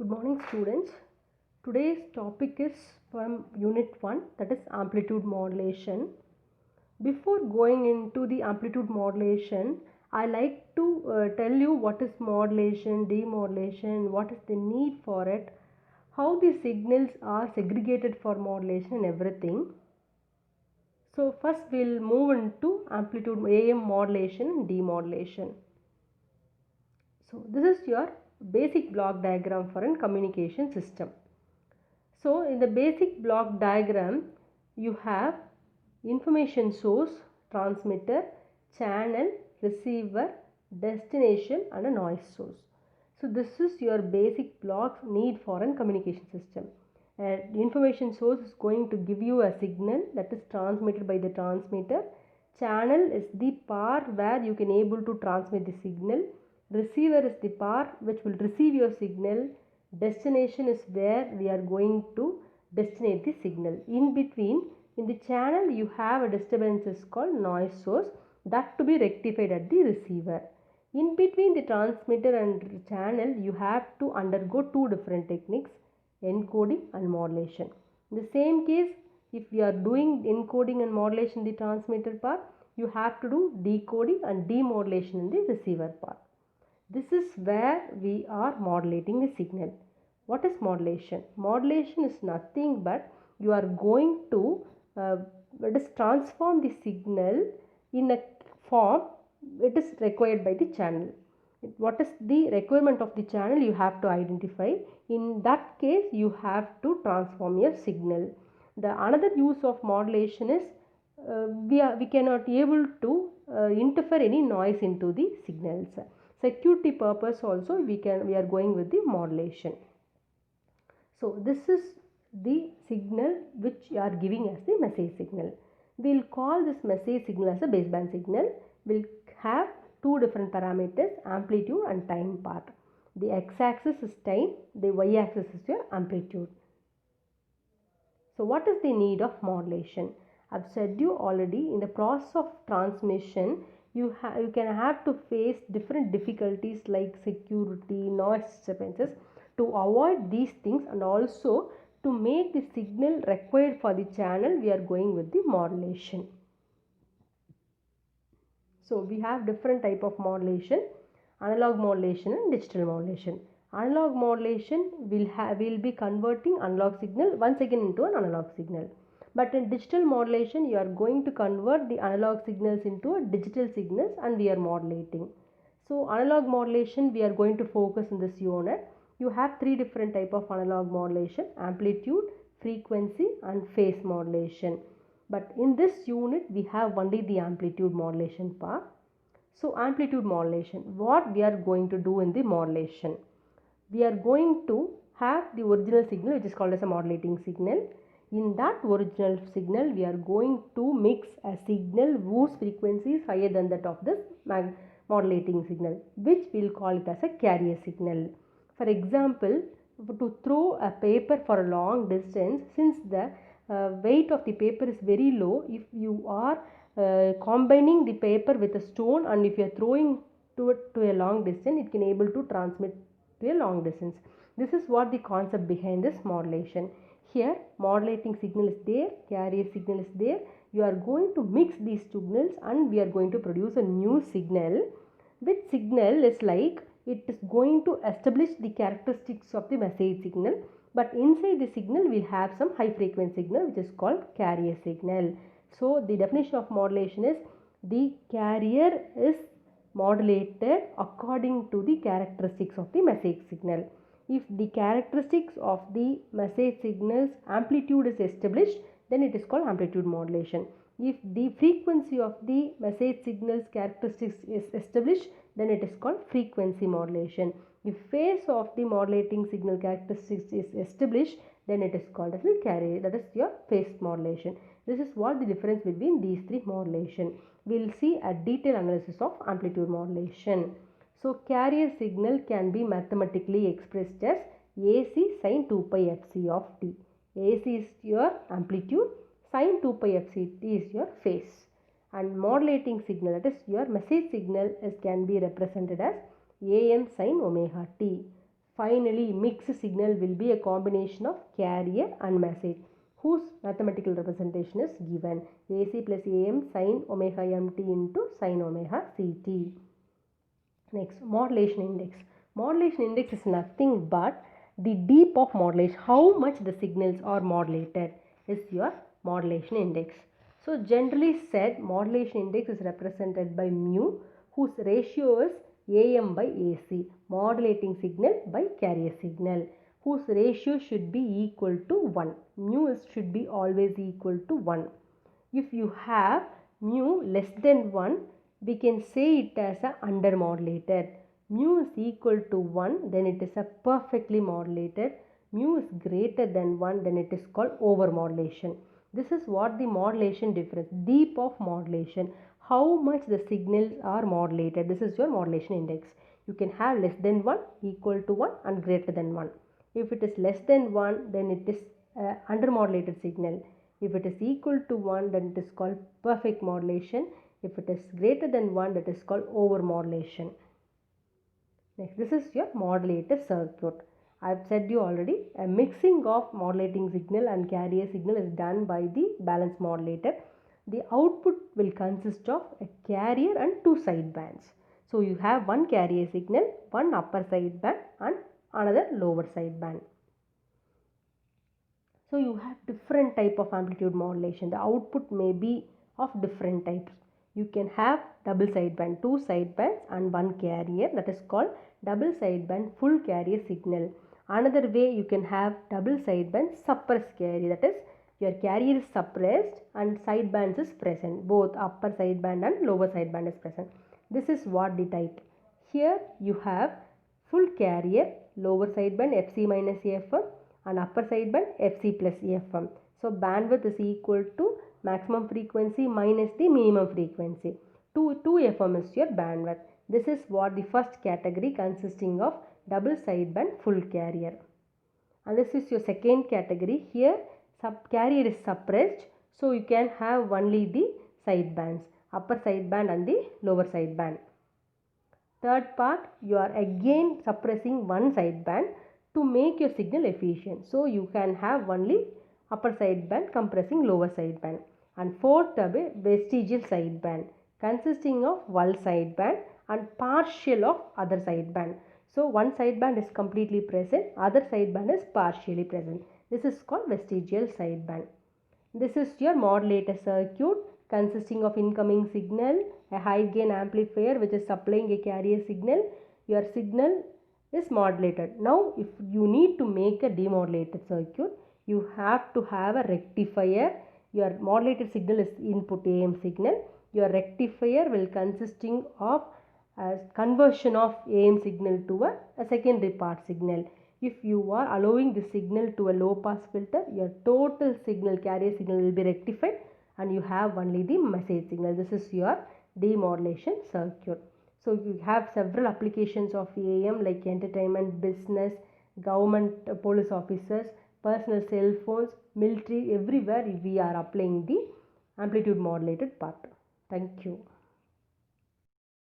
Good morning students. Today's topic is from unit 1, that is amplitude modulation. Before going into the amplitude modulation, I like to tell you what is modulation, demodulation, what is the need for it, how the signals are segregated for modulation and everything. So first we'll move into amplitude AM modulation and demodulation. So this is your basic block diagram for a communication system. So in the basic block diagram, you have information source, transmitter, channel, receiver, destination and a noise source. So this is your basic blocks need for a communication system. The information source is going to give you a signal that is transmitted by the transmitter. Channel is the part where you can able to transmit the signal. Receiver is the part which will receive your signal. Destination is where we are going to destinate the signal. In between, in the channel you have a disturbance is called noise source that to be rectified at the receiver. In between the transmitter and channel you have to undergo two different techniques, encoding and modulation. In the same case, if we are doing encoding and modulation in the transmitter part, you have to do decoding and demodulation in the receiver part. This is where we are modulating a signal. What is modulation? Modulation is nothing but you are going to transform the signal in a form it is required by the channel. What is the requirement of the channel you have to identify. In that case you have to transform your signal. The another use of modulation is we cannot able to interfere any noise into the signals. Security purpose also we are going with the modulation. So this is the signal which you are giving as the message signal. We will call this message signal as a baseband signal. We will have two different parameters, amplitude and time part. The x-axis is time, the y-axis is your amplitude. So what is the need of modulation? I have said you already, in the process of transmission you can have to face different difficulties like security, noise disturbances. To avoid these things and also to make the signal required for the channel, we are going with the modulation. So we have different type of modulation, analog modulation and digital modulation. Analog modulation will be converting analog signal once again into an analog signal. But in digital modulation, you are going to convert the analog signals into a digital signals and we are modulating. So analog modulation we are going to focus in this unit. You have three different type of analog modulation: amplitude, frequency and phase modulation. But in this unit we have only the amplitude modulation part. So amplitude modulation, what we are going to do in the modulation? We are going to have the original signal which is called as a modulating signal. In that original signal we are going to mix a signal whose frequency is higher than that of this modulating signal, which we will call it as a carrier signal. For example, to throw a paper for a long distance, since the weight of the paper is very low, if you are combining the paper with a stone and if you are throwing to a long distance, it can able to transmit to a long distance. This is what the concept behind this modulation. Here modulating signal is there, carrier signal is there. You are going to mix these signals and we are going to produce a new signal. Which signal is like it is going to establish the characteristics of the message signal, but inside the signal we will have some high frequency signal which is called carrier signal. So the definition of modulation is the carrier is modulated according to the characteristics of the message signal. If the characteristics of the message signal's amplitude is established, then it is called amplitude modulation. If the frequency of the message signal's characteristics is established, then it is called frequency modulation. If phase of the modulating signal characteristics is established, then it is called as a carrier, that is your phase modulation. This is what the difference between these three modulation. We will see a detailed analysis of amplitude modulation. So carrier signal can be mathematically expressed as AC sin 2 pi fc of t. AC is your amplitude, sin 2 pi fc t is your phase. And modulating signal, that is your message signal, can be represented as AM sin omega t. Finally, mixed signal will be a combination of carrier and message, whose mathematical representation is given AC plus AM sin omega mt into sin omega ct. Next, modulation index. Modulation index is nothing but the deep of modulation, how much the signals are modulated, is your modulation index. So generally said, modulation index is represented by mu, whose ratio is AM by AC, modulating signal by carrier signal, whose ratio should be equal to 1. Mu should be always equal to 1. If you have mu less than 1, we can say it as a undermodulated. Mu is equal to 1, then it is a perfectly modulated. Mu is greater than 1, then it is called overmodulation. This is what the modulation difference, deep of modulation, how much the signals are modulated. This is your modulation index. You can have less than 1, equal to 1 and greater than 1. If it is less than 1, then it is undermodulated signal. If it is equal to 1, then it is called perfect modulation. If it is greater than 1, that is called overmodulation. Next, this is your modulator circuit. I have said you already, a mixing of modulating signal and carrier signal is done by the balance modulator. The output will consist of a carrier and 2 sidebands. So you have one carrier signal, one upper sideband and another lower sideband. So you have different type of amplitude modulation. The output may be of different types. You can have double sideband, 2 sidebands and 1 carrier, that is called double sideband full carrier signal. Another way you can have double sideband suppressed carrier, that is your carrier is suppressed and sidebands is present. Both upper sideband and lower sideband is present. This is what the type. Here you have full carrier, lower sideband FC minus FM and upper sideband FC plus FM. So bandwidth is equal to maximum frequency minus the minimum frequency. 2 FM is your bandwidth. This is what the first category consisting of double sideband full carrier. And this is your second category. Here carrier is suppressed, so you can have only the sidebands, upper sideband and the lower sideband. Third part, you are again suppressing one sideband to make your signal efficient. So you can have only upper sideband compressing lower sideband. And fourth, vestigial sideband consisting of one sideband and partial of other sideband. So one sideband is completely present, other sideband is partially present. This is called vestigial sideband. This is your modulator circuit consisting of incoming signal, a high gain amplifier which is supplying a carrier signal. Your signal is modulated. Now if you need to make a demodulated circuit, you have to have a rectifier. Your modulated signal is input AM signal. Your rectifier will consisting of a conversion of AM signal to a secondary part signal. If you are allowing the signal to a low pass filter, your total signal, carrier signal will be rectified and you have only the message signal. This is your demodulation circuit. So you have several applications of AM like entertainment, business, government, police officers, personal cell phones, military, everywhere we are applying the amplitude modulated part. Thank you.